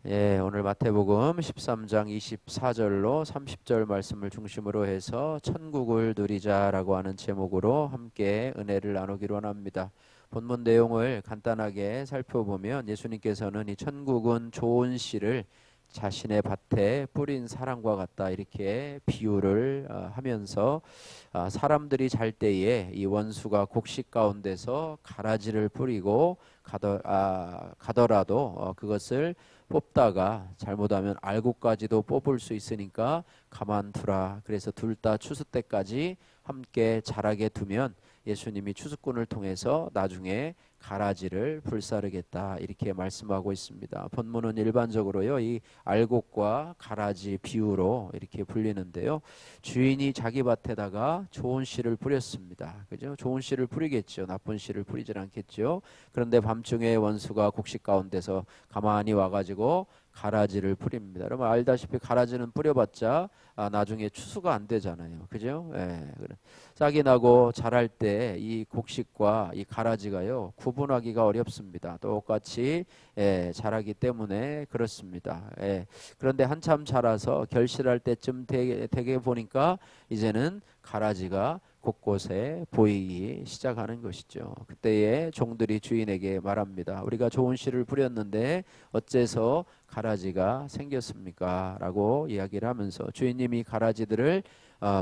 예, 오늘 마태복음 13장 24절로 30절 말씀을 중심으로 해서 천국을 누리자라고 하는 제목으로 함께 은혜를 나누기로 합니다. 본문 내용을 간단하게 살펴보면 예수님께서는 이 천국은 좋은 씨를 자신의 밭에 뿌린 사람과 같다 이렇게 비유를 하면서 사람들이 잘 때에 이 원수가 곡식 가운데서 가라지를 뿌리고 가더라도 그것을 뽑다가 잘못하면 알고까지도 뽑을 수 있으니까 가만두라. 그래서 둘 다 추수 때까지 함께 자라게 두면 예수님이 추수꾼을 통해서 나중에 가라지를 불사르겠다 이렇게 말씀하고 있습니다. 본문은 일반적으로요 이 알곡과 가라지 비유로 이렇게 불리는데요. 주인이 자기 밭에다가 좋은 씨를 뿌렸습니다. 그죠? 좋은 씨를 뿌리겠죠. 나쁜 씨를 뿌리질 않겠죠. 그런데 밤중에 원수가 곡식 가운데서 가만히 와가지고 가라지를 뿌립니다. 여러분 알다시피 가라지는 뿌려봤자 나중에 추수가 안 되잖아요. 그죠? 예. 싹이 나고 자랄 때 이 곡식과 이 가라지가요 구분하기가 어렵습니다. 똑같이 자라기 때문에 그렇습니다. 그런데 한참 자라서 결실할 때쯤 되게 보니까 이제는 가라지가 곳곳에 보이기 시작하는 것이죠. 그때에 종들이 주인에게 말합니다. 우리가 좋은 씨를 뿌렸는데 어째서 가라지가 생겼습니까? 라고 이야기를 하면서 주인님이 가라지들을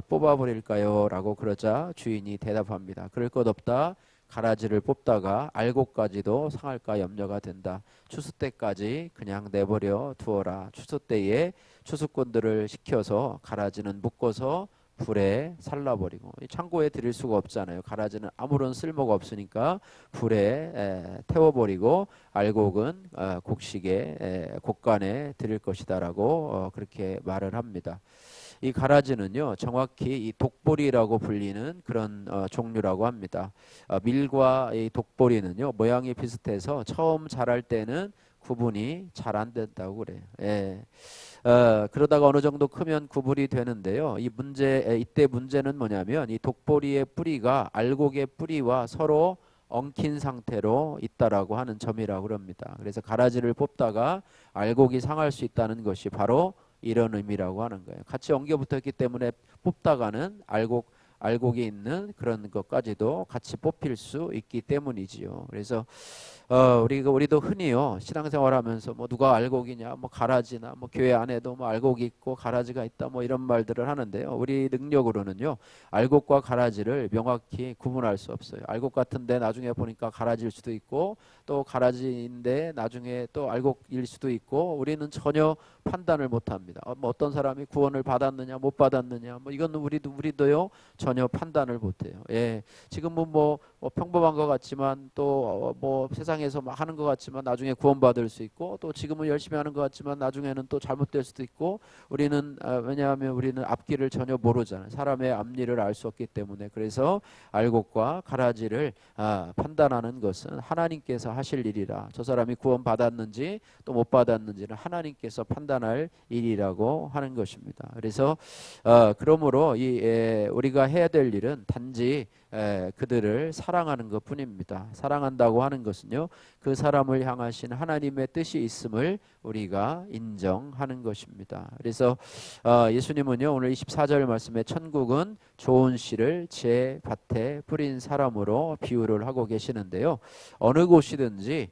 뽑아버릴까요? 라고 그러자 주인이 대답합니다. 그럴 것 없다. 가라지를 뽑다가 알곡까지도 상할까 염려가 된다. 추수 때까지 그냥 내버려 두어라. 추수 때에 추수꾼들을 시켜서 가라지는 묶어서 불에 살라버리고 창고에 드릴 수가 없잖아요. 가라지는 아무런 쓸모가 없으니까 불에 태워버리고 알곡은 곡식에 곡간에 드릴 것이다라고 그렇게 말을 합니다. 이 가라지는요 정확히 이 독보리라고 불리는 그런 종류라고 합니다. 밀과 이 독보리는요 모양이 비슷해서 처음 자랄 때는 구분이 잘 안 된다고 그래요. 그러다가 어느 정도 크면 구분이 되는데요. 이때 문제는 뭐냐면 이 독보리의 뿌리가 알곡의 뿌리와 서로 엉킨 상태로 있다라고 하는 점이라고 합니다. 그래서 가라지를 뽑다가 알곡이 상할 수 있다는 것이 바로 이런 의미라고 하는 거예요. 같이 엉겨 붙었기 때문에 뽑다가는 알곡이 있는 그런 것까지도 같이 뽑힐 수 있기 때문이지요. 그래서 우리도 흔히요 신앙생활하면서 뭐 누가 알곡이냐 뭐 가라지나 뭐 교회 안에도 뭐 알곡이 있고 가라지가 있다 뭐 이런 말들을 하는데요. 우리 능력으로는요 알곡과 가라지를 명확히 구분할 수 없어요. 알곡 같은데 나중에 보니까 가라지일 수도 있고 또 가라지인데 나중에 또 알곡일 수도 있고 우리는 전혀 판단을 못합니다. 뭐 어떤 사람이 구원을 받았느냐 못 받았느냐 뭐 이건 우리도요 전혀 판단을 못해요. 지금은 뭐 평범한 것 같지만 또 뭐 세상에서 막 하는 것 같지만 나중에 구원받을 수 있고 또 지금은 열심히 하는 것 같지만 나중에는 또 잘못될 수도 있고 우리는 왜냐하면 우리는 앞길을 전혀 모르잖아요. 사람의 앞일을 알 수 없기 때문에 그래서 알곡과 가라지를 판단하는 것은 하나님께서 하실 일이라. 저 사람이 구원받았는지 또 못 받았는지는 하나님께서 판단할 일이라고 하는 것입니다. 그래서 그러므로 우리가 해야 될 일은 단지 그들을 사랑하는 것 뿐입니다. 사랑한다고 하는 것은요 그 사람을 향하신 하나님의 뜻이 있음을 우리가 인정하는 것입니다. 그래서 예수님은요 오늘 24절 말씀에 천국은 좋은 씨를 제 밭에 뿌린 사람으로 비유를 하고 계시는데요. 어느 곳이든지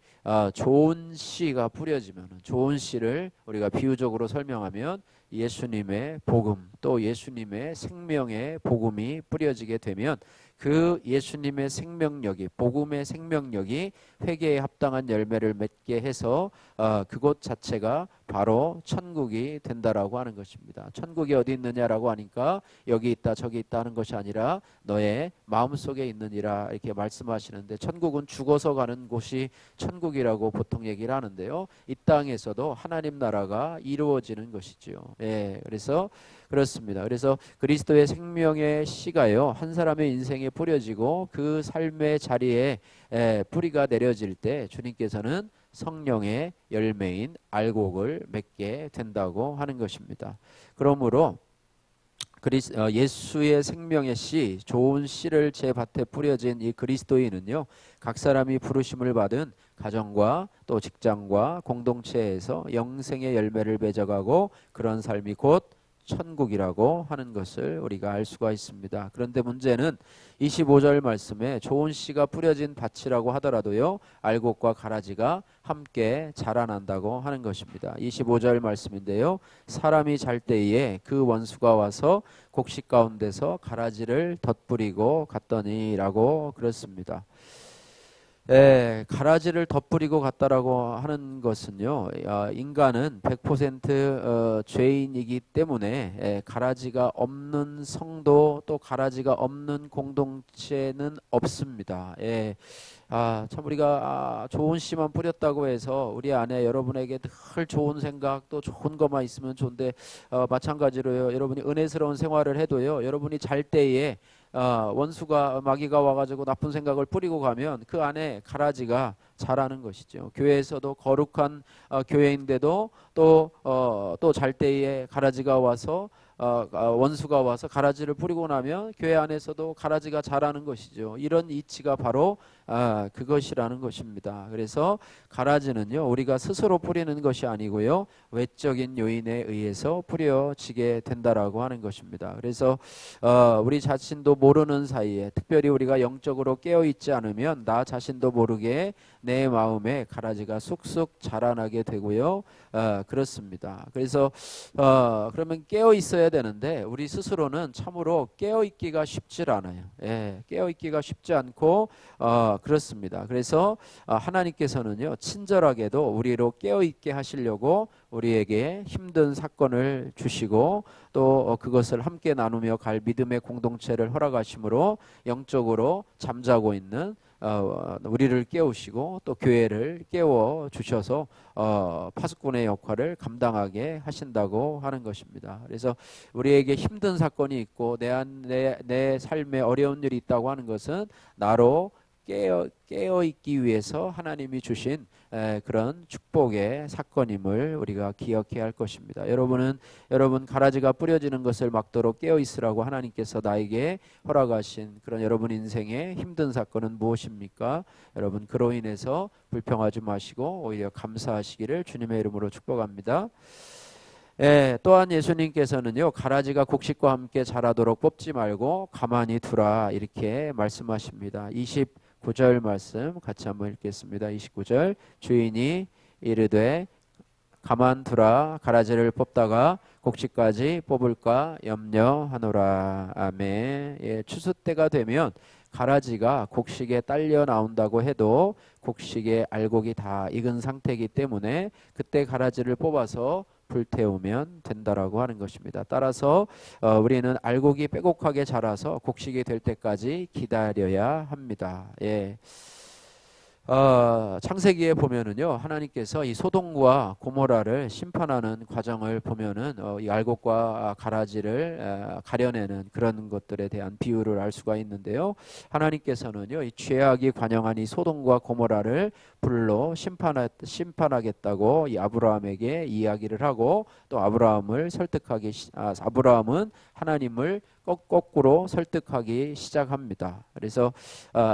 좋은 씨가 뿌려지면 좋은 씨를 우리가 비유적으로 설명하면 예수님의 복음 또 예수님의 생명의 복음이 뿌려지게 되면 그 예수님의 생명력이 복음의 생명력이 회개에 합당한 열매를 맺게 해서 그곳 자체가 바로 천국이 된다라고 하는 것입니다. 천국이 어디 있느냐라고 하니까 여기 있다 저기 있다 하는 것이 아니라 너의 마음속에 있느니라 이렇게 말씀하시는데 천국은 죽어서 가는 곳이 천국이라고 보통 얘기를 하는데요. 이 땅에서도 하나님 나라가 이루어지는 것이지요. 그래서 그렇습니다. 그래서 그리스도의 생명의 씨가요 한 사람의 인생에 뿌려지고 그 삶의 자리에 뿌리가 내려질 때 주님께서는 성령의 열매인 알곡을 맺게 된다고 하는 것입니다. 그러므로 예수의 생명의 씨, 좋은 씨를 제 밭에 뿌려진 이 그리스도인은요, 각 사람이 부르심을 받은 가정과 또 직장과 공동체에서 영생의 열매를 맺어가고 그런 삶이 곧 천국이라고 하는 것을 우리가 알 수가 있습니다. 그런데 문제는 25절 말씀에 좋은 씨가 뿌려진 밭이라고 하더라도요, 알곡과 가라지가 함께 자라난다고 하는 것입니다. 25절 말씀인데요, 사람이 잘 때에 그 원수가 와서 곡식 가운데서 가라지를 덧뿌리고 갔더니라고 그렇습니다. 가라지를 덧뿌리고 갔다라고 하는 것은요, 인간은 100% 죄인이기 때문에 가라지가 없는 성도 또 가라지가 없는 공동체는 없습니다. 참 우리가 좋은 씨만 뿌렸다고 해서 우리 안에 여러분에게 늘 좋은 생각 또 좋은 것만 있으면 좋은데 마찬가지로요, 여러분이 은혜스러운 생활을 해도요, 여러분이 잘 때에 원수가 마귀가 와가지고 나쁜 생각을 뿌리고 가면 그 안에 가라지가 자라는 것이죠. 교회에서도 거룩한 교회인데도 또 잘 때에 가라지가 와서 원수가 와서 가라지를 뿌리고 나면 교회 안에서도 가라지가 자라는 것이죠. 이런 이치가 바로 그것이라는 것입니다. 그래서 가라지는요, 우리가 스스로 뿌리는 것이 아니고요, 외적인 요인에 의해서 뿌려지게 된다라고 하는 것입니다. 그래서 우리 자신도 모르는 사이에, 특별히 우리가 영적으로 깨어있지 않으면 나 자신도 모르게 내 마음에 가라지가 쑥쑥 자라나게 되고요, 그렇습니다. 그래서 그러면 깨어 있어야 되는데 우리 스스로는 참으로 깨어 있기가 쉽질 않아요. 깨어 있기가 쉽지 않고 그렇습니다. 그래서 하나님께서는요, 친절하게도 우리로 깨어 있게 하시려고 우리에게 힘든 사건을 주시고 또 그것을 함께 나누며 갈 믿음의 공동체를 허락하심으로 영적으로 잠자고 있는 우리를 깨우시고 또 교회를 깨워 주셔서 파수꾼의 역할을 감당하게 하신다고 하는 것입니다. 그래서 우리에게 힘든 사건이 있고 내 삶에 어려운 일이 있다고 하는 것은 나로 깨어 있기 위해서 하나님이 주신 그런 축복의 사건임을 우리가 기억해야 할 것입니다. 여러분 가라지가 뿌려지는 것을 막도록 깨어 있으라고 하나님께서 나에게 허락하신 그런 여러분 인생의 힘든 사건은 무엇입니까? 여러분 그로 인해서 불평하지 마시고 오히려 감사하시기를 주님의 이름으로 축복합니다. 또한 예수님께서는요, 가라지가 곡식과 함께 자라도록 뽑지 말고 가만히 두라 이렇게 말씀하십니다. 29절 말씀 같이 한번 읽겠습니다. 29절 주인이 이르되 가만두라 가라지를 뽑다가 곡식까지 뽑을까 염려하노라. 아멘. 추수 때가 되면 가라지가 곡식에 딸려 나온다고 해도 곡식의 알곡이 다 익은 상태이기 때문에 그때 가라지를 뽑아서 불태우면 된다라고 하는 것입니다. 따라서 우리는 알곡이 빼곡하게 자라서 곡식이 될 때까지 기다려야 합니다. 창세기에 보면은요, 하나님께서 이 소돔과 고모라를 심판하는 과정을 보면은 이 알곡과 가라지를 가려내는 그런 것들에 대한 비유를 알 수가 있는데요. 하나님께서는요, 이 죄악이 관영한 이 소돔과 고모라를 불로 심판하겠다고 이 아브라함에게 이야기를 하고 또 아브라함은 하나님을 거꾸로 설득하기 시작합니다. 그래서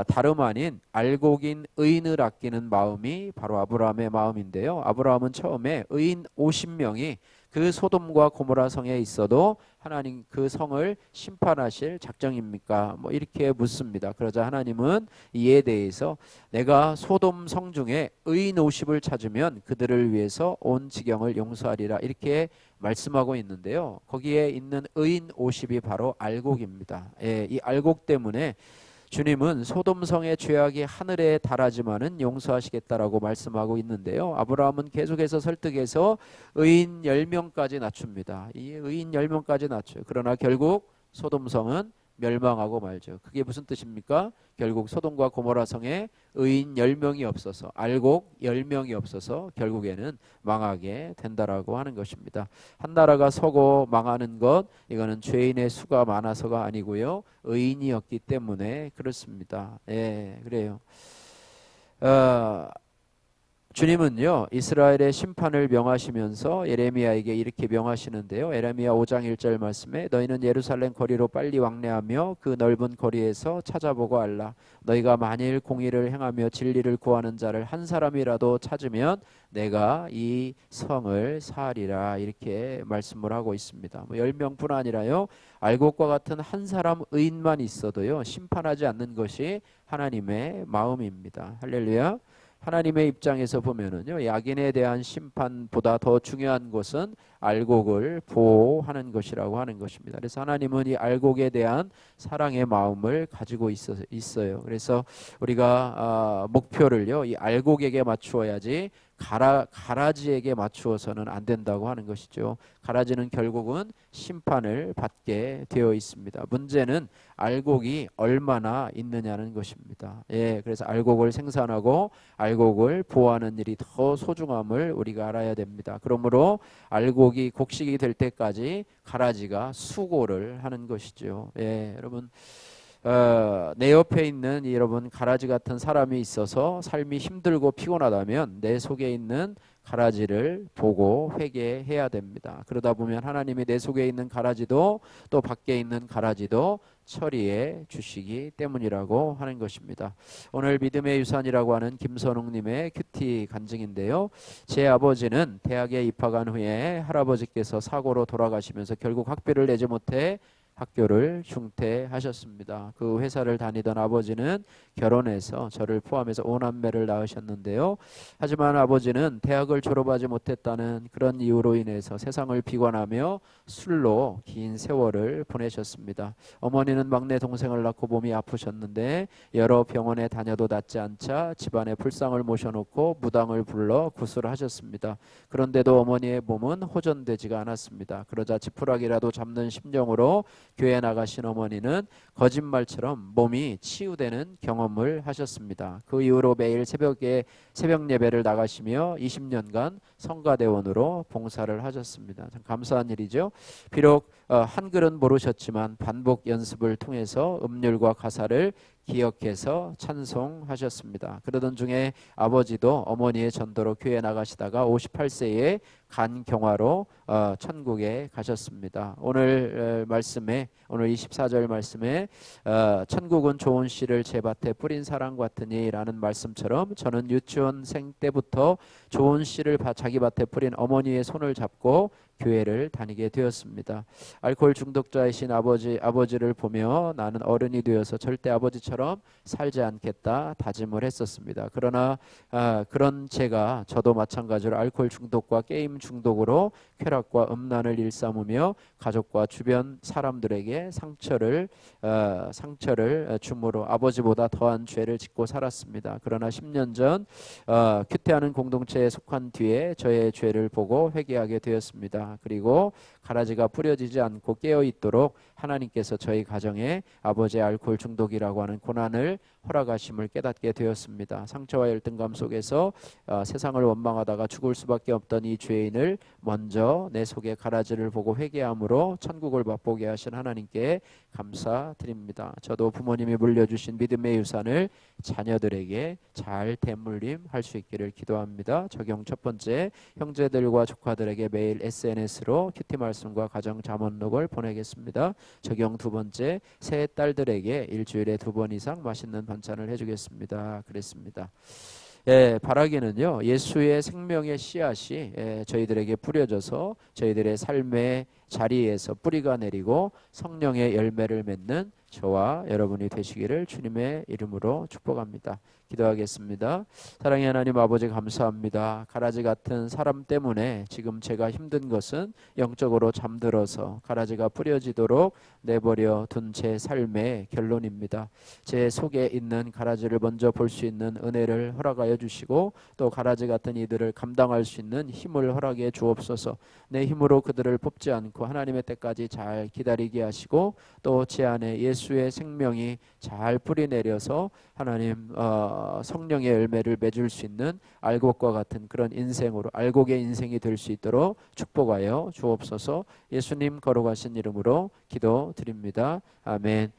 다름 아닌 알곡인 의인을 아끼는 마음이 바로 아브라함의 마음인데요. 아브라함은 처음에 의인 50명이 그 소돔과 고모라 성에 있어도 하나님 그 성을 심판하실 작정입니까? 이렇게 묻습니다. 그러자 하나님은 이에 대해서 내가 소돔 성 중에 의인 50을 찾으면 그들을 위해서 온 지경을 용서하리라 이렇게 말씀하고 있는데요. 거기에 있는 의인 50이 바로 알곡입니다. 이 알곡 때문에 주님은 소돔성의 죄악이 하늘에 달하지만은 용서하시겠다라고 말씀하고 있는데요. 아브라함은 계속해서 설득해서 의인 10명까지 낮춥니다. 이 의인 10명까지 낮춰요. 그러나 결국 소돔성은 멸망하고 말죠. 그게 무슨 뜻입니까? 결국 소돔과 고모라 성에 의인 10명이 없어서 알곡 10명이 없어서 결국에는 망하게 된다라고 하는 것입니다. 한 나라가 서고 망하는 것 이거는 죄인의 수가 많아서가 아니고요. 의인이었기 때문에 그렇습니다. 그래요. 주님은요 이스라엘의 심판을 명하시면서 예레미야에게 이렇게 명하시는데요. 예레미야 5장 1절 말씀에 너희는 예루살렘 거리로 빨리 왕래하며 그 넓은 거리에서 찾아보고 알라. 너희가 만일 공의를 행하며 진리를 구하는 자를 한 사람이라도 찾으면 내가 이 성을 사하리라. 이렇게 말씀을 하고 있습니다. 10명뿐 아니라요 알곡과 같은 한 사람 의인만 있어도요 심판하지 않는 것이 하나님의 마음입니다. 할렐루야. 하나님의 입장에서 보면은요 악인에 대한 심판보다 더 중요한 것은 알곡을 보호하는 것이라고 하는 것입니다. 그래서 하나님은 이 알곡에 대한 사랑의 마음을 가지고 있어요. 그래서 우리가 목표를요 이 알곡에게 맞추어야지 가라지에게 맞추어서는 안 된다고 하는 것이죠. 가라지는 결국은 심판을 받게 되어 있습니다. 문제는 알곡이 얼마나 있느냐는 것입니다. 그래서 알곡을 생산하고 알곡을 보호하는 일이 더 소중함을 우리가 알아야 됩니다. 그러므로 알곡이 곡식이 될 때까지 가라지가 수고를 하는 것이죠. 여러분 내 옆에 있는 여러분 가라지 같은 사람이 있어서 삶이 힘들고 피곤하다면 내 속에 있는 가라지를 보고 회개해야 됩니다. 그러다 보면 하나님이 내 속에 있는 가라지도 또 밖에 있는 가라지도 처리해 주시기 때문이라고 하는 것입니다. 오늘 믿음의 유산이라고 하는 김선웅님의 큐티 간증인데요. 제 아버지는 대학에 입학한 후에 할아버지께서 사고로 돌아가시면서 결국 학비를 내지 못해 학교를 중퇴하셨습니다. 그 회사를 다니던 아버지는 결혼해서 저를 포함해서 5남매를 낳으셨는데요. 하지만 아버지는 대학을 졸업하지 못했다는 그런 이유로 인해서 세상을 비관하며 술로 긴 세월을 보내셨습니다. 어머니는 막내 동생을 낳고 몸이 아프셨는데 여러 병원에 다녀도 낫지 않자 집안에 불상을 모셔놓고 무당을 불러 구술하셨습니다. 그런데도 어머니의 몸은 호전되지가 않았습니다. 그러자 지푸라기라도 잡는 심정으로 교회 나가신 어머니는 거짓말처럼 몸이 치유되는 경험을 하셨습니다. 그 이후로 매일 새벽에 새벽 예배를 나가시며 20년간 성가대원으로 봉사를 하셨습니다. 참 감사한 일이죠. 비록 한글은 모르셨지만 반복 연습을 통해서 음률과 가사를 기억해서 찬송하셨습니다. 그러던 중에 아버지도 어머니의 전도로 교회 나가시다가 58세에 간경화로 천국에 가셨습니다. 오늘 말씀에 오늘 24절 말씀에 천국은 좋은 씨를 제 밭에 뿌린 사람 같으니 라는 말씀처럼 저는 유치원생 때부터 좋은 씨를 자기 밭에 뿌린 어머니의 손을 잡고 교회를 다니게 되었습니다. 알코올 중독자이신 아버지를 보며 나는 어른이 되어서 절대 아버지처럼 살지 않겠다 다짐을 했었습니다. 그러나 그런 저도 마찬가지로 알코올 중독과 게임 중독으로 쾌락과 음란을 일삼으며 가족과 주변 사람들에게 상처를 주므로 아버지보다 더한 죄를 짓고 살았습니다. 그러나 10년 전 큐티하는 공동체에 속한 뒤에 저의 죄를 보고 회개하게 되었습니다. 그리고 가라지가 뿌려지지 않고 깨어 있도록 하나님께서 저희 가정에 아버지의 알코올 중독이라고 하는 고난을 허락하심을 깨닫게 되었습니다. 상처와 열등감 속에서 세상을 원망하다가 죽을 수밖에 없던 이 죄인을 먼저 내 속에 가라지를 보고 회개함으로 천국을 맛보게 하신 하나님께 감사드립니다. 저도 부모님이 물려주신 믿음의 유산을 자녀들에게 잘 되물림할 수 있기를 기도합니다. 적용 첫 번째, 형제들과 조카들에게 매일 SNS로 큐티 말씀과 가정 잠언록을 보내겠습니다. 적용 두 번째, 새 딸들에게 일주일에 2번 이상 맛있는 반찬을 해주겠습니다. 그랬습니다. 바라기는요 예수의 생명의 씨앗이 저희들에게 뿌려져서 저희들의 삶의 자리에서 뿌리가 내리고 성령의 열매를 맺는 저와 여러분이 되시기를 주님의 이름으로 축복합니다. 기도하겠습니다. 사랑의 하나님 아버지 감사합니다. 가라지 같은 사람 때문에 지금 제가 힘든 것은 영적으로 잠들어서 가라지가 뿌려지도록 내버려 둔 제 삶의 결론입니다. 제 속에 있는 가라지를 먼저 볼 수 있는 은혜를 허락하여 주시고 또 가라지 같은 이들을 감당할 수 있는 힘을 허락해 주옵소서. 내 힘으로 그들을 뽑지 않고 하나님의 때까지 잘 기다리게 하시고 또 제 안에 예수의 생명이 잘 뿌리 내려서 하나님 성령의 열매를 맺을 수 있는 알곡과 같은 그런 인생으로 알곡의 인생이 될 수 있도록 축복하여 주옵소서. 예수님 거룩하신 이름으로 기도드립니다. 아멘.